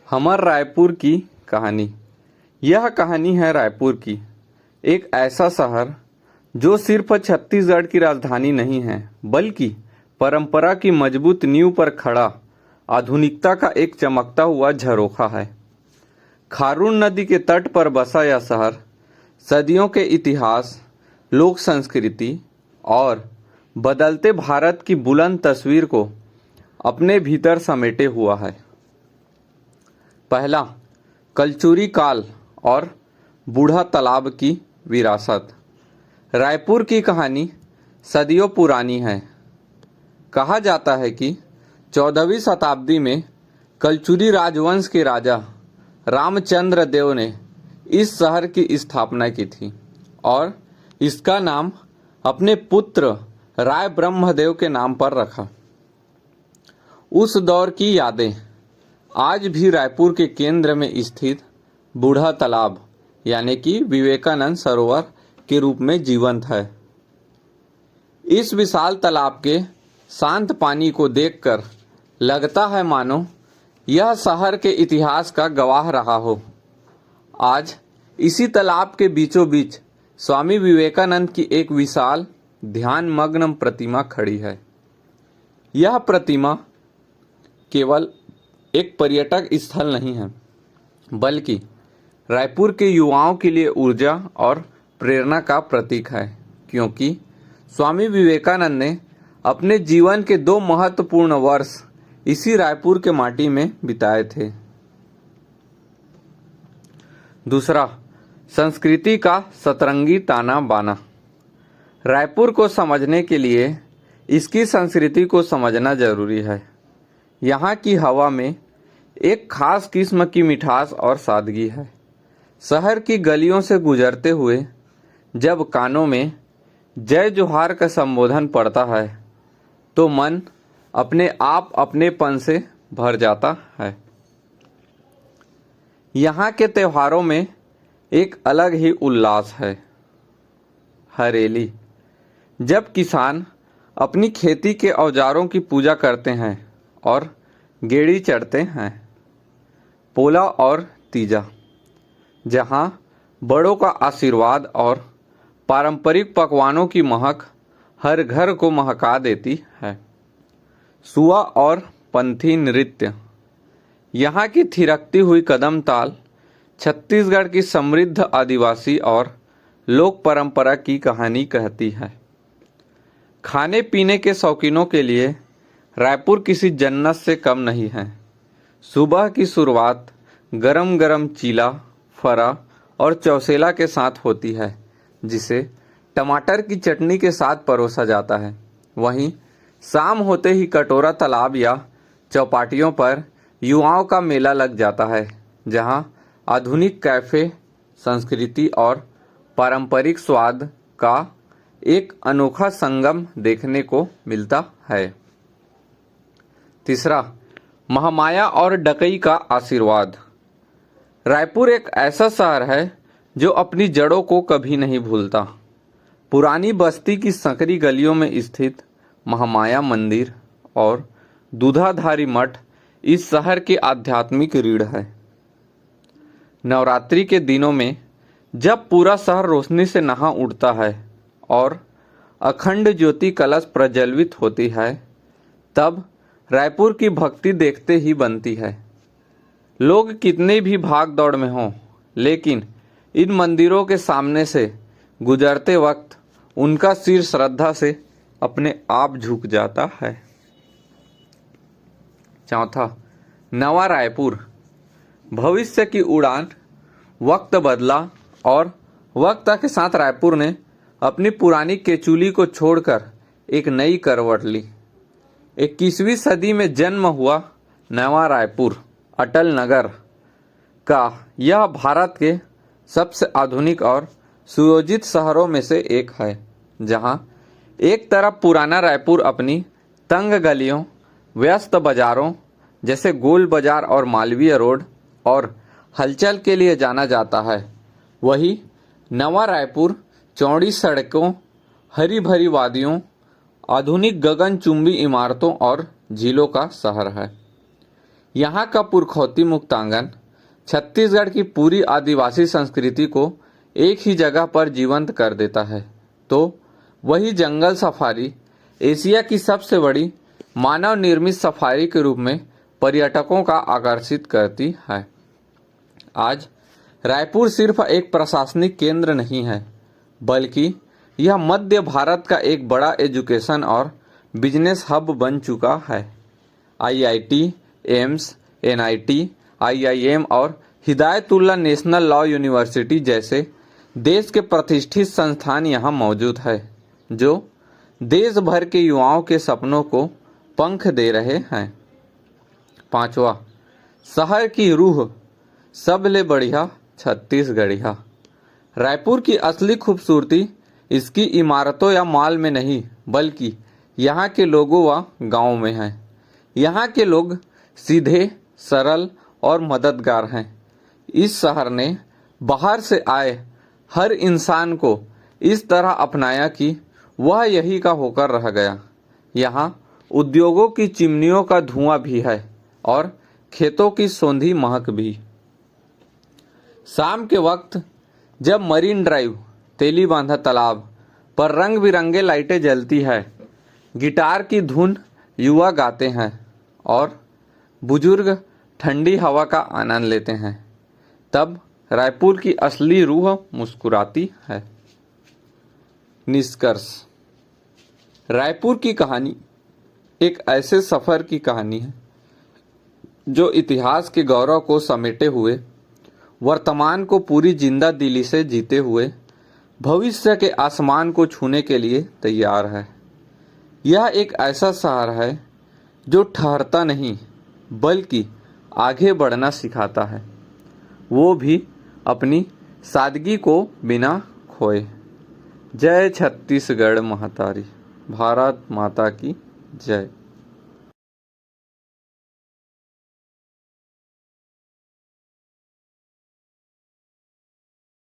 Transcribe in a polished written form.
हमर रायपुर की कहानी। यह कहानी है रायपुर की, एक ऐसा शहर जो सिर्फ छत्तीसगढ़ की राजधानी नहीं है, बल्कि परंपरा की मजबूत नींव पर खड़ा आधुनिकता का एक चमकता हुआ झरोखा है। खारून नदी के तट पर बसा यह शहर सदियों के इतिहास, लोक संस्कृति और बदलते भारत की बुलंद तस्वीर को अपने भीतर समेटे हुआ है। पहला, कलचुरी काल और बूढ़ा तालाब की विरासत। रायपुर की कहानी सदियों पुरानी है। कहा जाता है कि 14वीं शताब्दी में कलचुरी राजवंश के राजा रामचंद्र देव ने इस शहर की स्थापना की थी और इसका नाम अपने पुत्र राय ब्रह्मदेव के नाम पर रखा। उस दौर की यादें आज भी रायपुर के केंद्र में स्थित बूढ़ा तालाब यानी कि विवेकानंद सरोवर के रूप में जीवंत है। इस विशाल तालाब के शांत पानी को देखकर लगता है मानो यह शहर के इतिहास का गवाह रहा हो। आज इसी तालाब के बीचों बीच स्वामी विवेकानंद की एक विशाल ध्यान मग्न प्रतिमा खड़ी है। यह प्रतिमा केवल एक पर्यटक स्थल नहीं है, बल्कि रायपुर के युवाओं के लिए ऊर्जा और प्रेरणा का प्रतीक है, क्योंकि स्वामी विवेकानंद ने अपने जीवन के 2 महत्वपूर्ण वर्ष इसी रायपुर के माटी में बिताए थे। दूसरा, संस्कृति का सतरंगी ताना बाना। रायपुर को समझने के लिए इसकी संस्कृति को समझना जरूरी है। यहाँ की हवा में एक खास किस्म की मिठास और सादगी है। शहर की गलियों से गुजरते हुए जब कानों में जय जोहार का संबोधन पड़ता है तो मन अपने आप अपनेपन से भर जाता है। यहाँ के त्योहारों में एक अलग ही उल्लास है। हरेली, जब किसान अपनी खेती के औजारों की पूजा करते हैं और गेड़ी चढ़ते हैं। पोला और तीजा, जहाँ बड़ों का आशीर्वाद और पारंपरिक पकवानों की महक हर घर को महका देती है। सुआ और पंथी नृत्य, यहाँ की थिरकती हुई कदम ताल छत्तीसगढ़ की समृद्ध आदिवासी और लोक परंपरा की कहानी कहती है। खाने पीने के शौकीनों के लिए रायपुर किसी जन्नत से कम नहीं है। सुबह की शुरुआत गरम गरम चीला, फरा और चौसेला के साथ होती है, जिसे टमाटर की चटनी के साथ परोसा जाता है। वहीं शाम होते ही कटोरा तालाब या चौपाटियों पर युवाओं का मेला लग जाता है, जहां आधुनिक कैफे, संस्कृति और पारंपरिक स्वाद का एक अनोखा संगम देखने को मिलता है। तीसरा, महामाया और डकई का आशीर्वाद। रायपुर एक ऐसा शहर है जो अपनी जड़ों को कभी नहीं भूलता। पुरानी बस्ती की संकरी गलियों में स्थित महामाया मंदिर और दूधाधारी मठ इस शहर की आध्यात्मिक रीढ़ है। नवरात्रि के दिनों में जब पूरा शहर रोशनी से नहा उठता है और अखंड ज्योति कलश प्रज्वलित होती है, तब रायपुर की भक्ति देखते ही बनती है। लोग कितने भी भाग दौड़ में हों, लेकिन इन मंदिरों के सामने से गुजरते वक्त उनका सिर श्रद्धा से अपने आप झुक जाता है। चौथा, नवा रायपुर। भविष्य की उड़ान। वक्त बदला और वक्त के साथ रायपुर ने अपनी पुरानी केचुली को छोड़कर एक नई करवट ली। 21वीं सदी में जन्म हुआ नवा रायपुर अटल नगर का यह भारत के सबसे आधुनिक और सुयोजित शहरों में से एक है, जहां एक तरफ पुराना रायपुर अपनी तंग गलियों, व्यस्त बाजारों जैसे गोल बाजार और मालवीय रोड और हलचल के लिए जाना जाता है, वहीं नवा रायपुर चौड़ी सड़कों, हरी भरी वादियों, आधुनिक गगनचुंबी इमारतों और झीलों का शहर है। यहाँ का पुरखौती मुक्तांगन छत्तीसगढ़ की पूरी आदिवासी संस्कृति को एक ही जगह पर जीवंत कर देता है। तो वही जंगल सफारी एशिया की सबसे बड़ी मानव निर्मित सफारी के रूप में पर्यटकों का आकर्षित करती है। आज रायपुर सिर्फ एक प्रशासनिक केंद्र नहीं है, बल्कि यह मध्य भारत का एक बड़ा एजुकेशन और बिजनेस हब बन चुका है। आईआईटी, एम्स, एनआईटी, आईआईएम और हिदायतुल्लाह नेशनल लॉ यूनिवर्सिटी जैसे देश के प्रतिष्ठित संस्थान यहाँ मौजूद है, जो देश भर के युवाओं के सपनों को पंख दे रहे हैं। 5वां, शहर की रूह सबले बढ़िया छत्तीसगढ़िया। रायपुर की असली खूबसूरती इसकी इमारतों या मॉल में नहीं, बल्कि यहाँ के लोगों व गाँव में है। यहाँ के लोग सीधे, सरल और मददगार हैं। इस शहर ने बाहर से आए हर इंसान को इस तरह अपनाया कि वह यही का होकर रह गया। यहाँ उद्योगों की चिमनियों का धुआं भी है और खेतों की सौंधी महक भी। शाम के वक्त जब मरीन ड्राइव, तेलीबांधा तालाब पर रंग बिरंगे लाइटें जलती है, गिटार की धुन युवा गाते हैं और बुजुर्ग ठंडी हवा का आनंद लेते हैं, तब रायपुर की असली रूह मुस्कुराती है। निष्कर्ष, रायपुर की कहानी एक ऐसे सफर की कहानी है जो इतिहास के गौरव को समेटे हुए, वर्तमान को पूरी जिंदा दिली से जीते हुए, भविष्य के आसमान को छूने के लिए तैयार है। यह एक ऐसा शहर है जो ठहरता नहीं, बल्कि आगे बढ़ना सिखाता है, वो भी अपनी सादगी को बिना खोए। जय छत्तीसगढ़ महातारी, भारत माता की जय।